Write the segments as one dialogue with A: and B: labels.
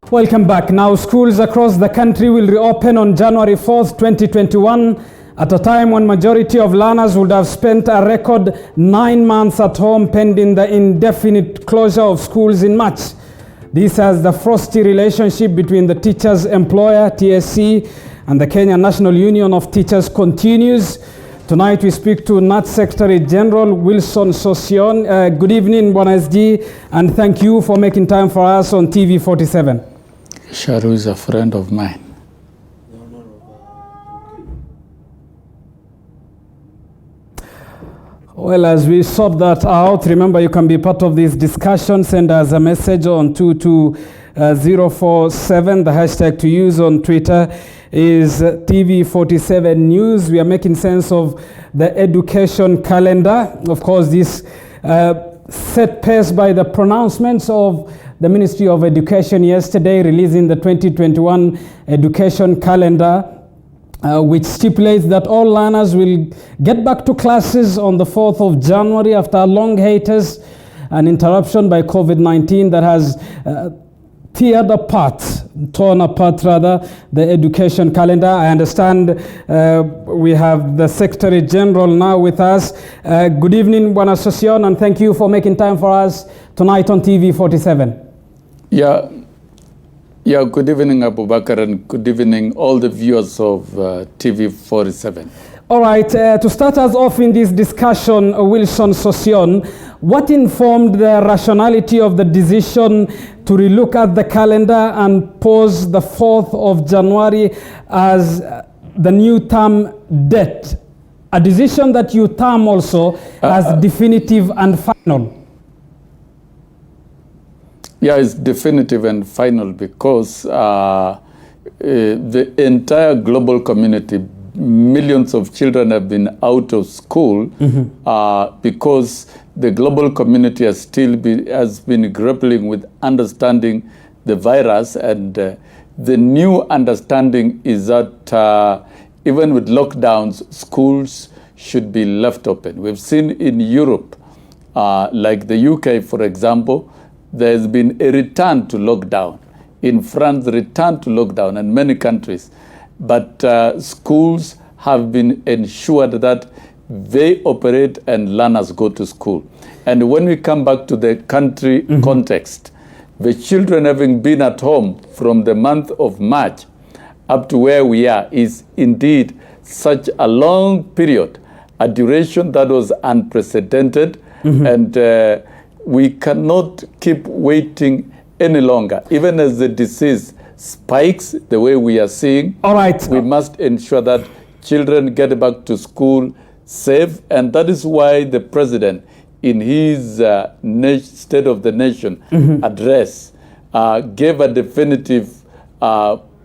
A: Welcome back. Now, schools across the country will reopen on January 4th, 2021, at a time when majority of learners would have spent a record 9 months at home pending the indefinite closure of schools in March. This as the frosty relationship between the teachers' employer, TSC, and the Kenya National Union of Teachers continues. Tonight we speak to KNUT Secretary General Wilson Sossion. Good evening, Bwana SG, and thank you for making time for us on TV 47.
B: Sharu is a friend of mine.
A: Well, as we sort that out, remember you can be part of this discussion. Send us a message on 22047. The hashtag to use on Twitter is TV47 News. We are making sense of the education calendar. Of course, this set pace by the pronouncements of the Ministry of Education yesterday, releasing the 2021 education calendar, which stipulates that all learners will get back to classes on the 4th of January after a long hiatus, an interruption by COVID-19 that has torn apart the education calendar. I understand we have the Secretary General now with us. Good evening, Bwana Sossion, and thank you for making time for us tonight on TV 47.
B: Yeah, good evening, Abubakar, and good evening, all the viewers of TV 47.
A: All right, to start us off in this discussion, Wilson Sossion, what informed the rationality of the decision to relook at the calendar and pose the 4th of January as the new term date, a decision that you term also as definitive and final?
B: Yeah, it's definitive and final because the entire global community, millions of children have been out of school because the global community has been grappling with understanding the virus, and the new understanding is that even with lockdowns, schools should be left open. We've seen in Europe, like the UK, for example, there's been a return to lockdown. In France, return to lockdown, and many countries. But schools have been ensured that they operate and learners go to school. And when we come back to the country context, the children having been at home from the month of March up to where we are is indeed such a long period, a duration that was unprecedented, and we cannot keep waiting any longer. Even as the disease spikes the way we are seeing,
A: all right,
B: we must ensure that children get back to school safe. And that is why the president, in his State of the Nation address, gave a definitive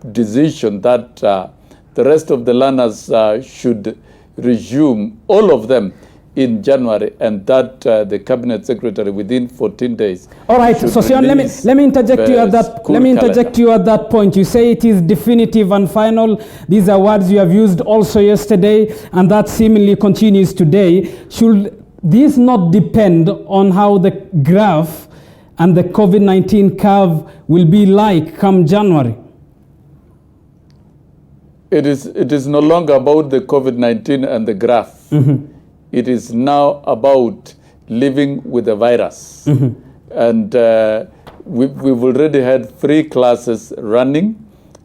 B: decision that the rest of the learners should resume, all of them, in January, and that the cabinet secretary within 14 days.
A: All right, Sossion, let me interject you at that. Let me interject you at that point. You say it is definitive and final. These are words you have used also yesterday, and that seemingly continues today. Should this not depend on how the graph and the COVID-19 curve will be like come January?
B: It is no longer about the COVID-19 and the graph. It is now about living with the virus. And we've already had 3 classes running,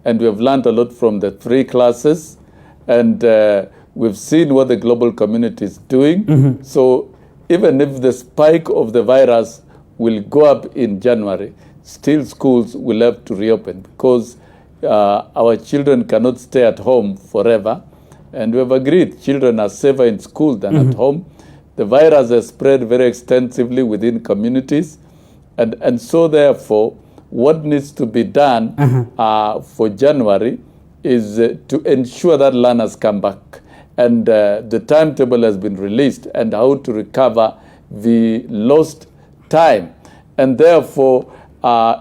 B: and we have learned a lot from the 3 classes. And we've seen what the global community is doing. So even if the spike of the virus will go up in January, still schools will have to reopen because our children cannot stay at home forever. And we have agreed children are safer in school than at home. The virus has spread very extensively within communities. And so therefore, what needs to be done for January is to ensure that learners come back. And the timetable has been released and how to recover the lost time. And therefore,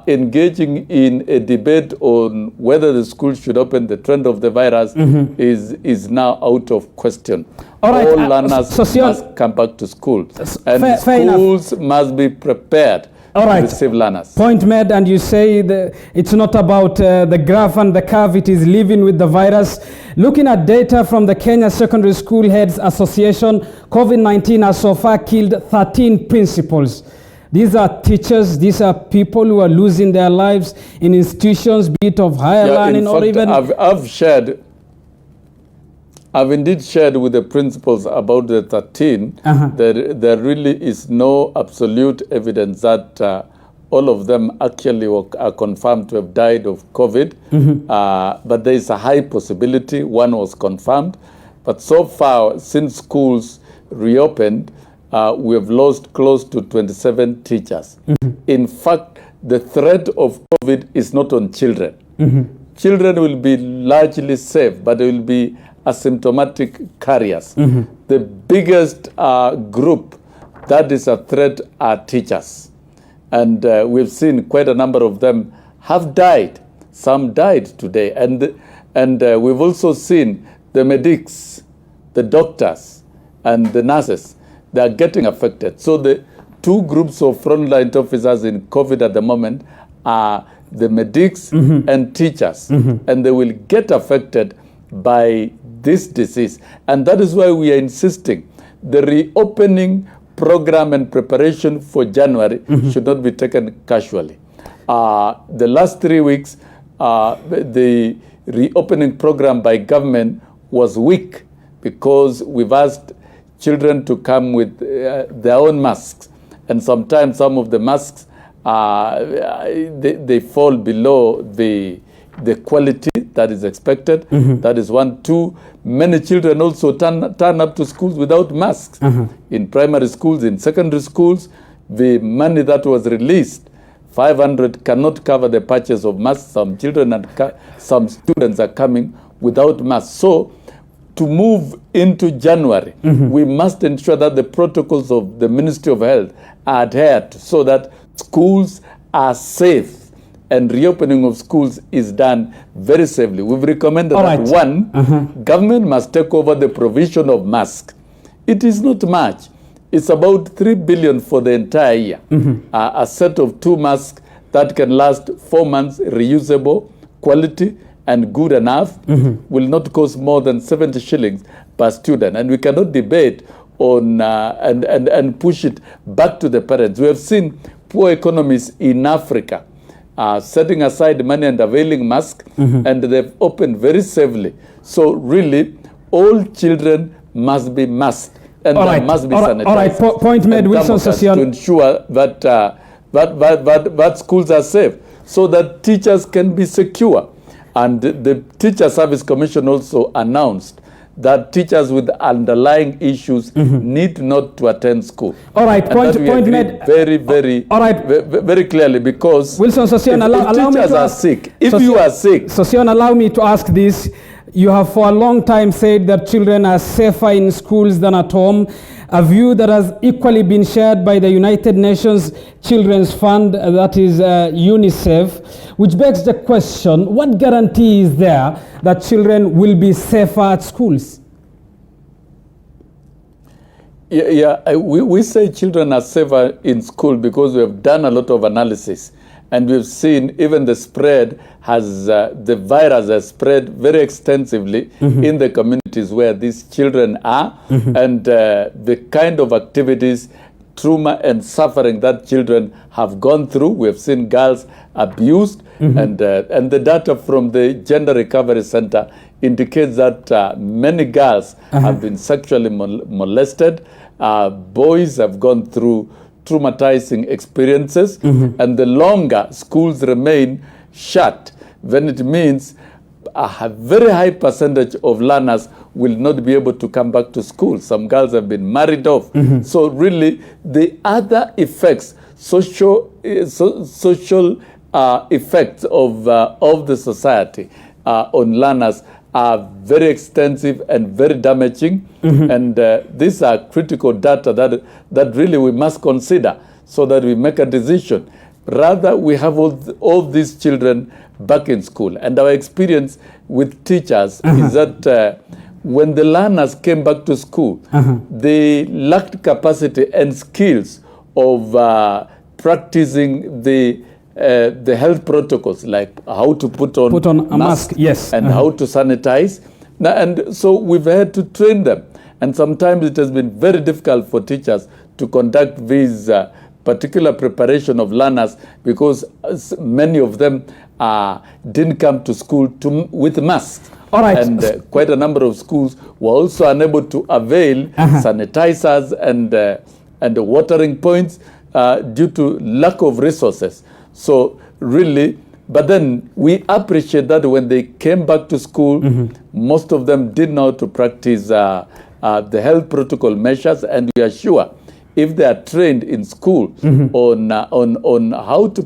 B: engaging in a debate on whether the school should open, the trend of the virus is now out of question.
A: All
B: learners must come back to school. And schools must be prepared receive learners.
A: Point made, and you say it's not about the graph and the curve, it is living with the virus. Looking at data from the Kenya Secondary School Heads Association, COVID-19 has so far killed 13 principals. These are teachers, these are people who are losing their lives in institutions, be it of higher learning or even...
B: I've indeed shared with the principals about the 13. There really is no absolute evidence that all of them actually are confirmed to have died of COVID. But there is a high possibility one was confirmed. But so far, since schools reopened, we have lost close to 27 teachers. In fact, the threat of COVID is not on children. Children will be largely safe, but they will be asymptomatic carriers. The biggest group that is a threat are teachers. And we've seen quite a number of them have died. Some died today. And we've also seen the medics, the doctors, and the nurses. They are getting affected. So the two groups of frontline officers in COVID at the moment are the medics and teachers. And they will get affected by this disease. And that is why we are insisting the reopening program and preparation for January should not be taken casually. The last 3 weeks, the reopening program by government was weak because we've asked children to come with their own masks. And sometimes some of the masks, they fall below the quality that is expected. That is one. Two, many children also turn up to schools without masks. In primary schools, in secondary schools, the money that was released, 500, cannot cover the purchase of masks. Some children and some students are coming without masks. So to move into January, we must ensure that the protocols of the Ministry of Health are adhered to so that schools are safe and reopening of schools is done very safely. We've recommended that one, government must take over the provision of masks. It is not much. It's about 3 billion for the entire year. A set of 2 masks that can last 4 months, reusable, quality, and good enough, will not cost more than 70 shillings per student. And we cannot debate on and push it back to the parents. We have seen poor economies in Africa setting aside money and availing masks, and they've opened very safely. So really, all children must be masked, and there must be sanitized.
A: Point made, Wilson Sossion.
B: To ensure that, that schools are safe, so that teachers can be secure. And the Teacher Service Commission also announced that teachers with underlying issues need not to attend school.
A: Point made.
B: Very clearly, because
A: Wilson Sossion,
B: if teachers are sick, if you are sick.
A: Sossion, allow me to ask this. You have for a long time said that children are safer in schools than at home, a view that has equally been shared by the United Nations Children's Fund, that is UNICEF, which begs the question, what guarantee is there that children will be safer at schools?
B: We say children are safer in school because we have done a lot of analysis. And we've seen even the spread has, the virus has spread very extensively in the communities where these children are. And the kind of activities, trauma and suffering that children have gone through. We have seen girls abused. And the data from the Gender Recovery Center indicates that many girls have been sexually molested. Boys have gone through traumatizing experiences, and the longer schools remain shut, then it means a very high percentage of learners will not be able to come back to school. Some girls have been married off. So really, the other effects, social effects of the society on learners are very extensive and very damaging. And these are critical data that really we must consider so that we make a decision. Rather, we have all these children back in school. And our experience with teachers is that when the learners came back to school, they lacked capacity and skills of practicing the health protocols, like how to put on
A: a mask, yes,
B: and how to sanitize. Now, and so we've had to train them. And sometimes it has been very difficult for teachers to conduct these particular preparation of learners, because many of them didn't come to school with masks.
A: All right.
B: And quite a number of schools were also unable to avail sanitizers and watering points due to lack of resources. So really, but then we appreciate that when they came back to school, most of them did know how to practice the health protocol measures, and we are sure if they are trained in school on how to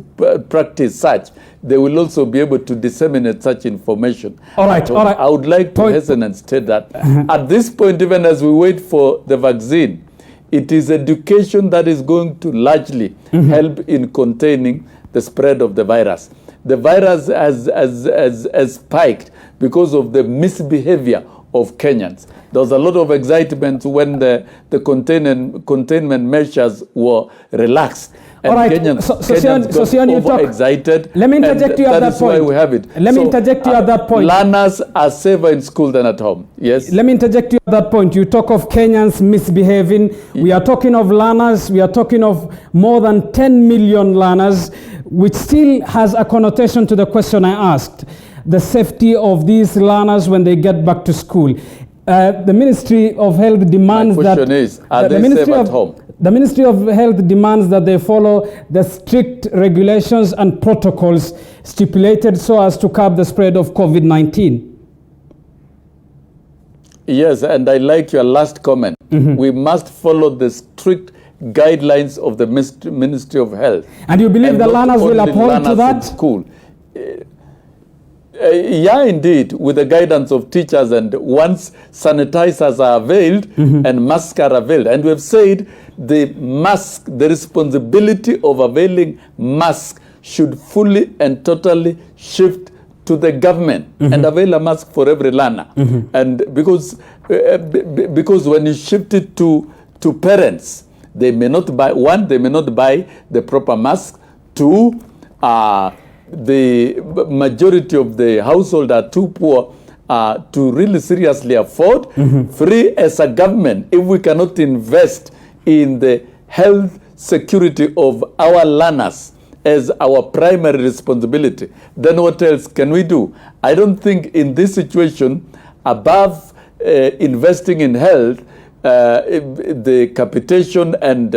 B: practice such, they will also be able to disseminate such information.
A: All right, all right.
B: I would like to hasten and state that at this point, even as we wait for the vaccine, it is education that is going to largely help in containing the spread of the virus. The virus has spiked because of the misbehavior of Kenyans. There was a lot of excitement when the containment measures were relaxed. And
A: all right,
B: Kenyans
A: Sossion,
B: got overexcited.
A: Let me interject you at that point.
B: That is why we have it.
A: Let me interject you at that point.
B: Learners are safer in school than at home. Yes.
A: Let me interject you at that point. You talk of Kenyans misbehaving. We are talking of learners. We are talking of more than 10 million learners, which still has a connotation to the question I asked. The safety of these learners when they get back to school. The Ministry of Health demands that...
B: My question is, are they safe at home?
A: The Ministry of Health demands that they follow the strict regulations and protocols stipulated so as to curb the spread of COVID-19.
B: Yes, and I like your last comment. We must follow the strict guidelines of the Ministry of Health.
A: And you believe the learners will uphold to that?
B: In school. Yeah, indeed, with the guidance of teachers, and once sanitizers are availed and masks are availed. And we've said the responsibility of availing masks should fully and totally shift to the government and avail a mask for every learner. And because when you shift it to parents, they may not buy, one, they may not buy the proper mask. Two, the majority of the household are too poor to really seriously afford. Three, as a government, if we cannot invest in the health security of our learners as our primary responsibility, then what else can we do? I don't think in this situation, above investing in health, the capitation and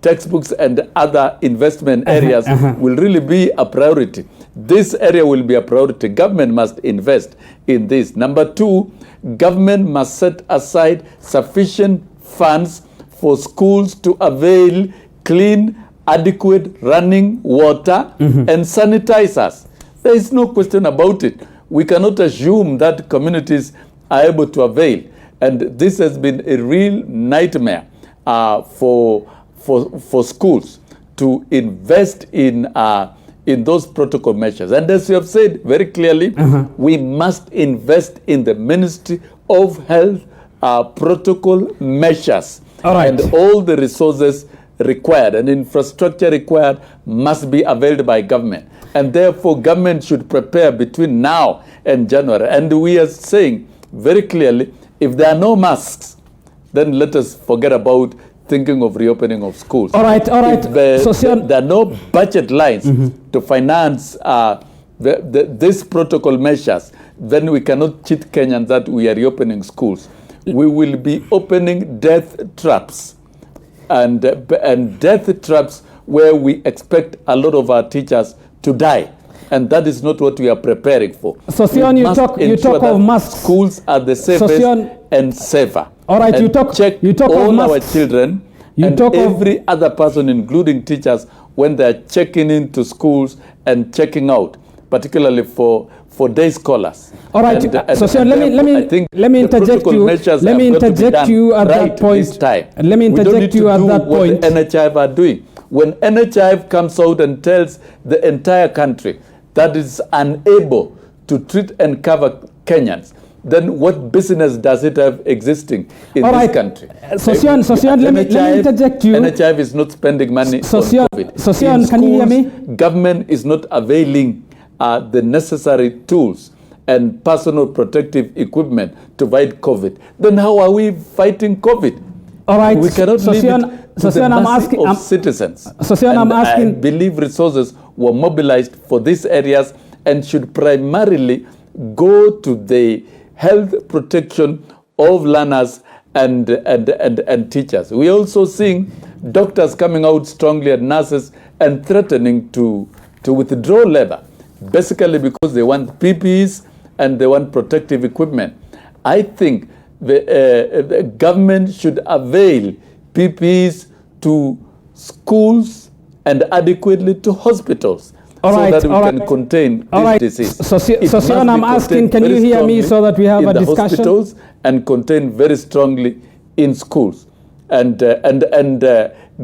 B: textbooks and other investment areas will really be a priority. This area will be a priority. Government must invest in this. Number two, government must set aside sufficient funds for schools to avail clean, adequate running water and sanitizers. There is no question about it. We cannot assume that communities are able to avail. And this has been a real nightmare for schools to invest in those protocol measures. And as you have said very clearly, we must invest in the Ministry of Health protocol measures.
A: All right.
B: And all the resources required and infrastructure required must be availed by government. And therefore, government should prepare between now and January. And we are saying very clearly, if there are no masks, then let us forget about thinking of reopening of schools.
A: All right, all right.
B: If there are no budget lines to finance these protocol measures, then we cannot cheat Kenyans that we are reopening schools. We will be opening death traps and death traps where we expect a lot of our teachers to die. And that is not what we are preparing for.
A: Sossion, you talk of masks.
B: Schools are the safest Sossion, and safer.
A: All right,
B: and
A: you talk
B: all
A: of
B: our children and every other person, including teachers, when they are checking into schools and checking out, particularly for day scholars.
A: All right, Sossion, let me interject you. Let me interject you at that point. Let me interject you at that point.
B: What the NHIF are doing. When NHIF comes out and tells the entire country that is unable to treat and cover Kenyans, then what business does it have existing in
A: All
B: this
A: right.
B: country?
A: Sossion, let me interject you.
B: NHIF is not spending money on COVID.
A: Sossion, can you hear me?
B: Government is not availing the necessary tools and personal protective equipment to fight COVID. Then how are we fighting COVID?
A: All right.
B: We cannot leave it to the mercy of citizens.
A: Sossion, I'm asking.
B: I believe resources were mobilized for these areas and should primarily go to the health protection of learners and teachers. We are also seeing doctors coming out strongly and nurses and threatening to withdraw labor, basically because they want PPEs and they want protective equipment. I think the government should avail PPEs to schools and adequately to hospitals. That we can contain this disease.
A: Sossion, I'm asking, can you hear me so that we have a discussion?
B: Hospitals and contain very strongly in schools. And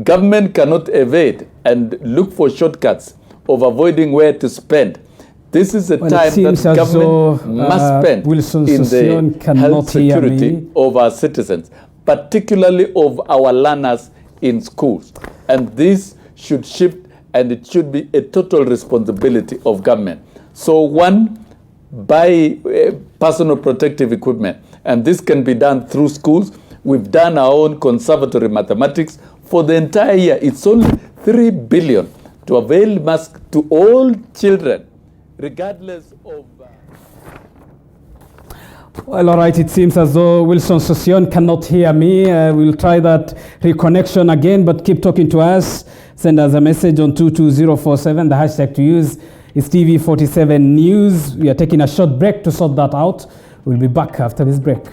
B: government cannot evade and look for shortcuts of avoiding where to spend. This is a time that government must spend in the health security of our citizens, particularly of our learners in schools. And this should shift, and it should be a total responsibility of government. So one, buy personal protective equipment. And this can be done through schools. We've done our own conservatory mathematics. For the entire year, it's only 3 billion to avail masks to all children, regardless of...
A: Well, all right, it seems as though Wilson Sossion cannot hear me. We'll try that reconnection again, but keep talking to us. Send us a message on 22047. The hashtag to use is TV47 News. We are taking a short break to sort that out. We'll be back after this break.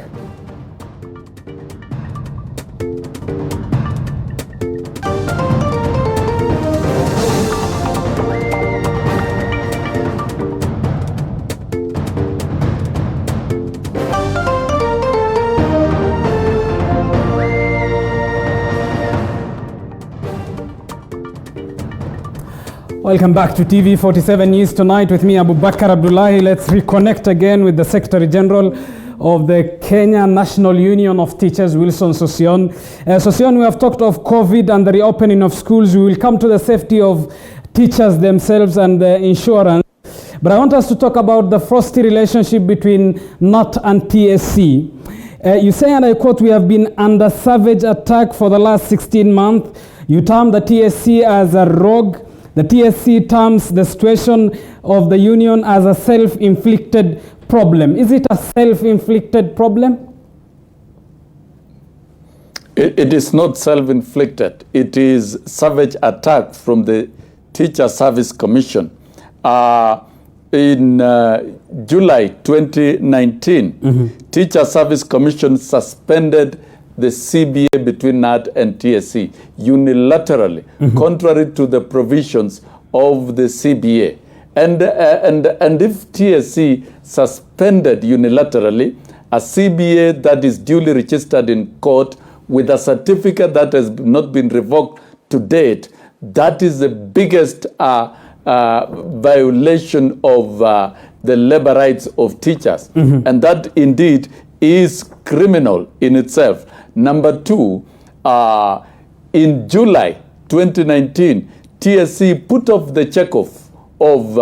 A: Welcome back to TV47 News Tonight with me, Abu Bakar Abdullahi. Let's reconnect again with the Secretary General of the Kenya National Union of Teachers, Wilson Sossion. Sossion, we have talked of COVID and the reopening of schools. We will come to the safety of teachers themselves and the insurance. But I want us to talk about the frosty relationship between KNUT and TSC. You say, and I quote, "We have been under savage attack for the last 16 months. You term the TSC as a rogue. The TSC terms the situation of the union as a self-inflicted problem." Is it a self-inflicted problem?
B: It is not self-inflicted. It is savage attack from the Teacher Service Commission. In July 2019, Teacher Service Commission suspended the CBA between KNUT and TSC unilaterally, contrary to the provisions of the CBA. And if TSC suspended unilaterally a CBA that is duly registered in court with a certificate that has not been revoked to date, that is the biggest violation of the labor rights of teachers. And that indeed is criminal in itself. Number two, in July 2019, TSC put off the checkoff of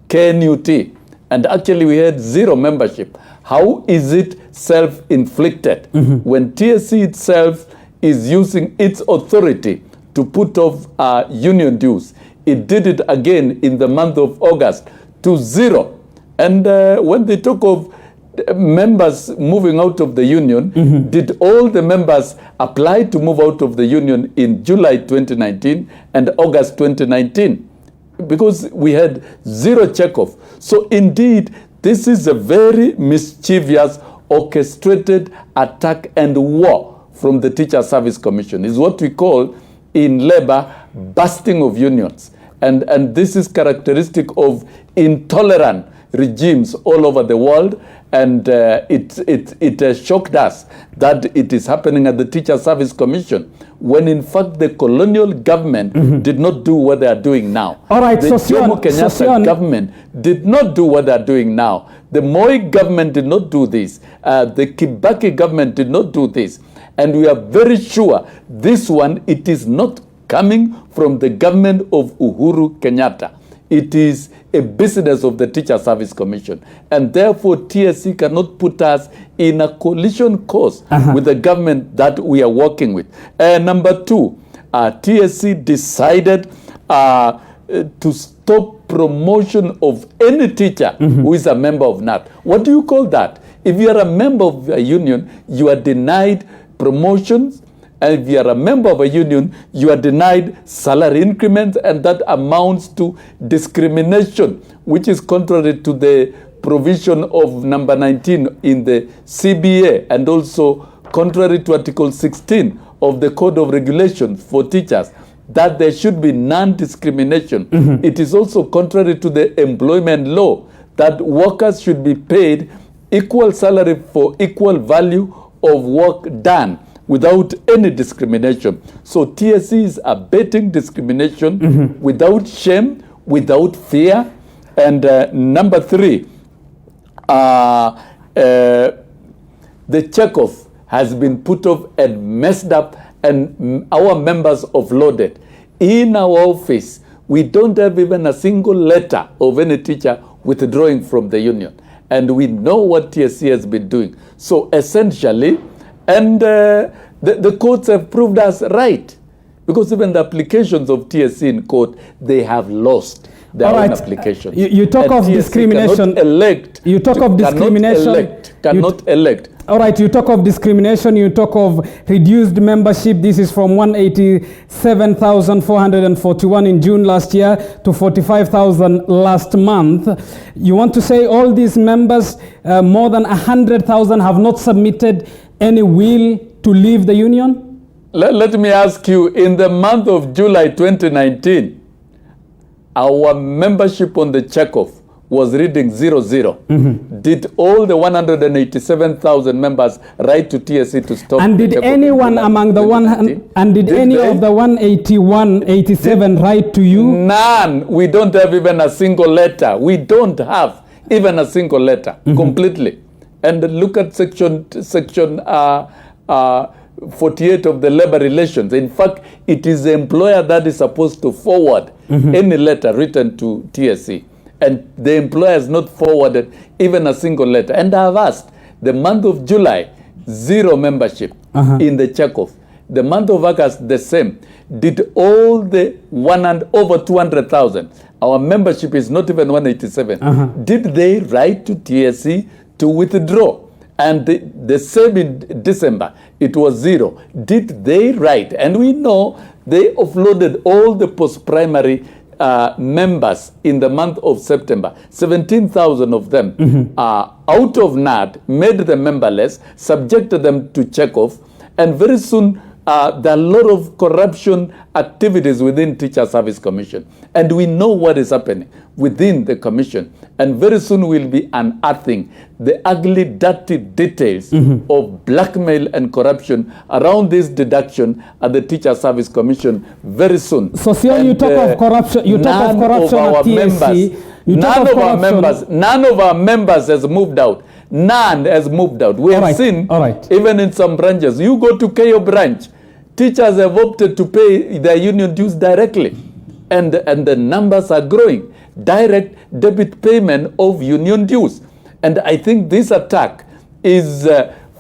B: KNUT, and actually we had zero membership. How is it self-inflicted when TSC itself is using its authority to put off union dues? It did it again in the month of August to zero. And when they talk of members moving out of the union, did all the members apply to move out of the union in July 2019 and August 2019? Because we had zero checkoff. So indeed, this is a very mischievous, orchestrated attack and war from the Teacher Service Commission. It's what we call in labor busting of unions. And this is characteristic of intolerant regimes all over the world. And it shocked us that it is happening at the Teacher Service Commission, when in fact the colonial government did not do what they are doing now.
A: All right,
B: the Jomo Kenyatta government did not do what they are doing now. The Moi government did not do this. The Kibaki government did not do this. And we are very sure this one, it is not coming from the government of Uhuru Kenyatta. It is a business of the Teacher Service Commission. And therefore, TSC cannot put us in a collision course with the government that we are working with. Number two, TSC decided to stop promotion of any teacher who is a member of KNUT. What do you call that? If you are a member of a union, you are denied promotions. And if you are a member of a union, you are denied salary increments, and that amounts to discrimination, which is contrary to the provision of number 19 in the CBA, and also contrary to Article 16 of the Code of Regulations for teachers, that there should be non-discrimination. It is also contrary to the employment law that workers should be paid equal salary for equal value of work done, without any discrimination. So TSC is abetting discrimination without shame, without fear. And number three, the checkoff has been put off and messed up, and our members offloaded. In our office, we don't have even a single letter of any teacher withdrawing from the union. And we know what TSC has been doing. So essentially, and the courts have proved us right, because even the applications of TSC in court, they have lost their own applications.
A: You talk of
B: TSC
A: discrimination.
B: You talk of discrimination. Cannot elect.
A: All right, you talk of discrimination, you talk of reduced membership. This is from 187,441 in June last year to 45,000 last month. You want to say all these members, more than 100,000, have not submitted any will to leave the union?
B: Let me ask you, in the month of July 2019, our membership on the checkoff was reading 00. Did all the 187,000 members write to TSC to stop?
A: And did anyone among the any of the 187 write to you?
B: None. We don't have even a single letter. We don't have even a single letter, completely. And look at section 48 of the labor relations. In fact, it is the employer that is supposed to forward any letter written to TSC. And the employer has not forwarded even a single letter. And I have asked, the month of July, 0 membership in the checkoff. The month of August, the same. Did all the over 200,000, our membership is not even 187, did they write to TSC to withdraw? And the same in December, it was 0. Did they write? And we know they offloaded all the post-primary members in the month of September. 17,000 of them out of KNUT, made them memberless, subjected them to checkoff, and very soon there are a lot of corruption activities within Teacher Service Commission. And we know what is happening within the commission. And very soon we'll be unearthing the ugly, dirty details of blackmail and corruption around this deduction at the Teacher Service Commission very soon.
A: Sossion, you talk of corruption. You talk of corruption at TSC.
B: None of our members has moved out. None has moved out. We have seen, even in some branches, you go to KO branch, teachers have opted to pay their union dues directly. And the numbers are growing. Direct debit payment of union dues. And I think this attack is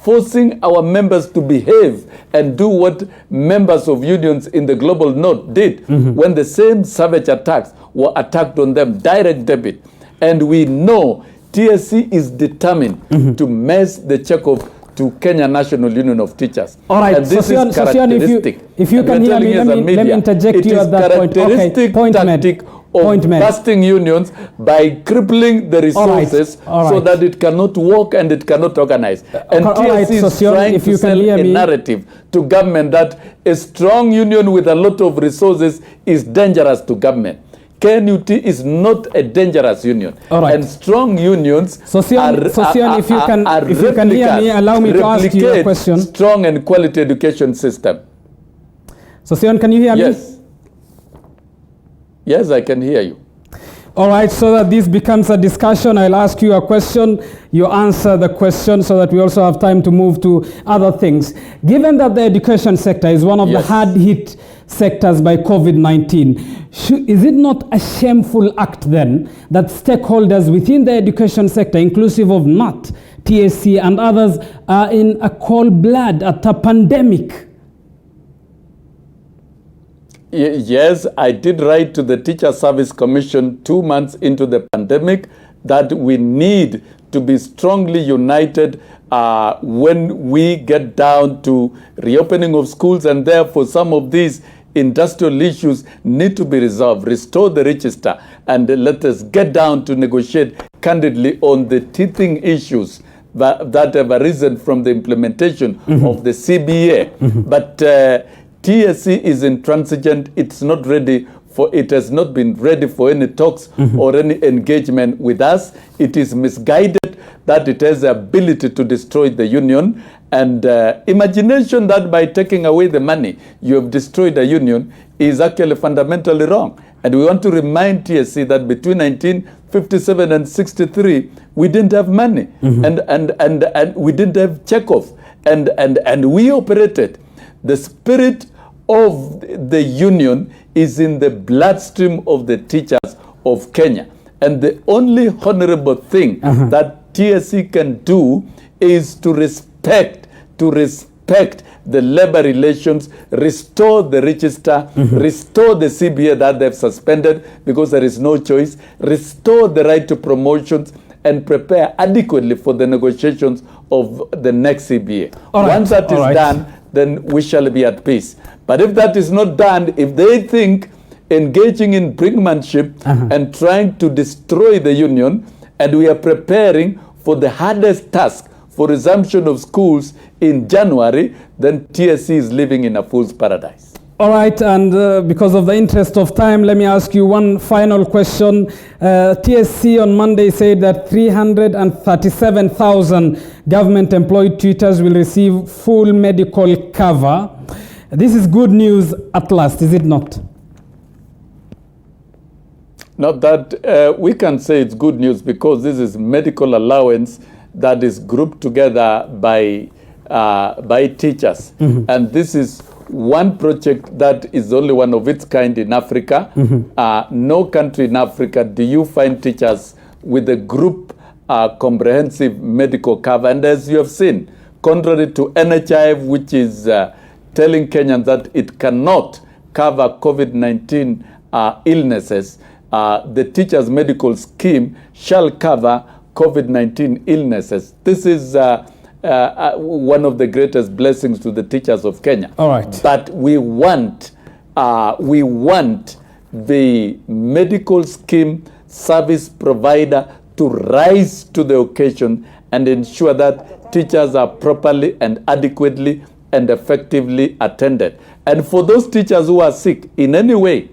B: forcing our members to behave and do what members of unions in the global north did when the same savage attacks were attacked on them, direct debit. And we know TSC is determined to mess the checkoff to Kenya National Union of Teachers.
A: All right,
B: and this
A: Sossion,
B: is characteristic.
A: if you can hear me, let me interject you at that point.
B: Okay, point tactic of busting unions by crippling the resources so that it cannot work and it cannot organize. And TSC is trying to sell a narrative to government that a strong union with a lot of resources is dangerous to government. KNUT is not a dangerous union.
A: All right.
B: And strong unions
A: Sossion, if you can hear me, allow me to ask you a question.
B: Strong and quality education system.
A: Sossion, can you hear me?
B: Yes. Yes, I can hear you.
A: All right, so that this becomes a discussion, I'll ask you a question, you answer the question so that we also have time to move to other things. Given that the education sector is one of the hard-hit sectors by COVID-19, is it not a shameful act then that stakeholders within the education sector, inclusive of KNUT, TSC and others, are in a cold blood at a pandemic?
B: Yes, I did write to the Teacher Service Commission 2 months into the pandemic that we need to be strongly united when we get down to reopening of schools, and therefore some of these industrial issues need to be resolved. Restore the register and let us get down to negotiate candidly on the teething issues that have arisen from the implementation of the CBA. But TSC is intransigent. It's not ready for, it has not been ready for any talks or any engagement with us. It is misguided that it has the ability to destroy the union, and imagination that by taking away the money you have destroyed a union is actually fundamentally wrong. And we want to remind TSC that between 1957 and 63 we didn't have money, and we didn't have checkoff, and we operated. The spirit of the union is in the bloodstream of the teachers of Kenya. And the only honorable thing that TSC can do is to respect the labor relations, restore the register, restore the CBA that they've suspended because there is no choice, restore the right to promotions, and prepare adequately for the negotiations of the next CBA. Once that is done, then we shall be at peace. But if that is not done, if they think engaging in brinkmanship and trying to destroy the union, and we are preparing for the hardest task for resumption of schools in January, then TSC is living in a fool's paradise.
A: All right, and because of the interest of time, let me ask you one final question. TSC on Monday said that 337,000 government-employed tutors will receive full medical cover. This is good news at last, is it not?
B: Not that we can say it's good news, because this is medical allowance that is grouped together by teachers. And this is one project that is only one of its kind in Africa. No country in Africa do you find teachers with a group comprehensive medical cover. And as you have seen, contrary to NHIF, which is telling Kenyans that it cannot cover COVID-19 illnesses, the teachers' medical scheme shall cover COVID-19 illnesses. This is one of the greatest blessings to the teachers of Kenya.
A: All right.
B: But we want the medical scheme service provider to rise to the occasion and ensure that teachers are properly and adequately and effectively attended. And for those teachers who are sick in any way,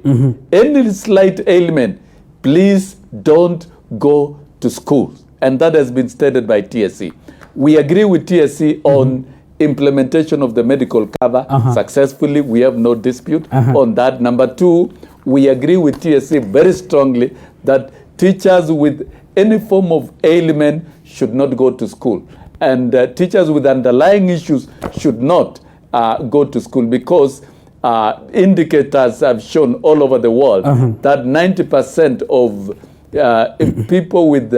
B: any slight ailment, please don't go to school. And that has been stated by TSC. We agree with TSC on implementation of the medical cover successfully. We have no dispute on that. Number two, we agree with TSC very strongly that teachers with any form of ailment should not go to school. And teachers with underlying issues should not go to school, because indicators have shown all over the world that 90% of people with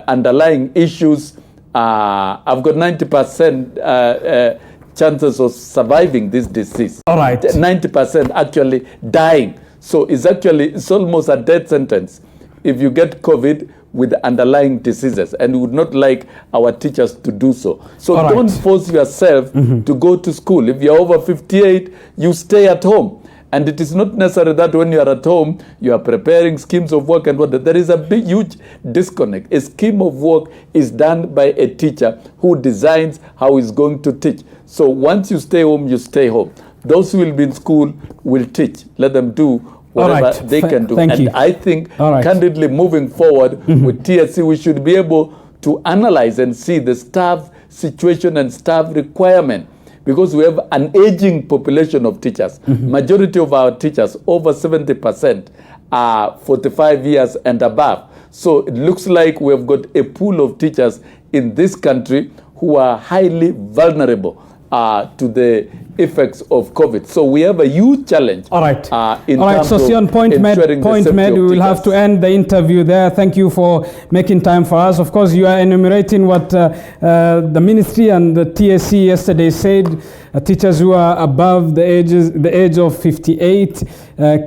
B: underlying issues have got 90% chances of surviving this disease.
A: All right.
B: 90% actually dying. So it's almost a death sentence if you get COVID with underlying diseases, and we would not like our teachers to do so. So don't force yourself to go to school. If you're over 58, you stay at home. And it is not necessary that when you are at home, you are preparing schemes of work and what. There is a big, huge disconnect. A scheme of work is done by a teacher who designs how he's going to teach. So once you stay home, you stay home. Those who will be in school will teach. Let them do whatever
A: right.
B: they can do.
A: Thank
B: And
A: you.
B: I think,
A: All right.
B: candidly, moving forward with TSC, we should be able to analyze and see the staff situation and staff requirement, because we have an aging population of teachers. Majority of our teachers, over 70%, are 45 years and above. So it looks like we have got a pool of teachers in this country who are highly vulnerable to the effects of COVID. So we have a huge challenge.
A: All right.
B: In
A: All right,
B: terms
A: Sossion,
B: of
A: point made.
B: ensuring the
A: Point
B: safety
A: made.
B: of
A: We will
B: teachers.
A: have to end the interview there. Thank you for making time for us. Of course, you are enumerating what the ministry and the TSC yesterday said. Teachers who are above the age of 58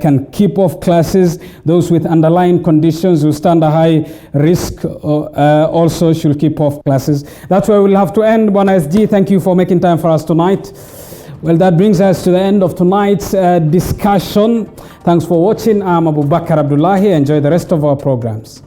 A: can keep off classes. Those with underlying conditions who stand a high risk also should keep off classes. That's where we'll have to end. Bwana SG, thank you for making time for us tonight. Well, that brings us to the end of tonight's discussion. Thanks for watching. I'm Abu Bakar Abdullahi. Enjoy the rest of our programs.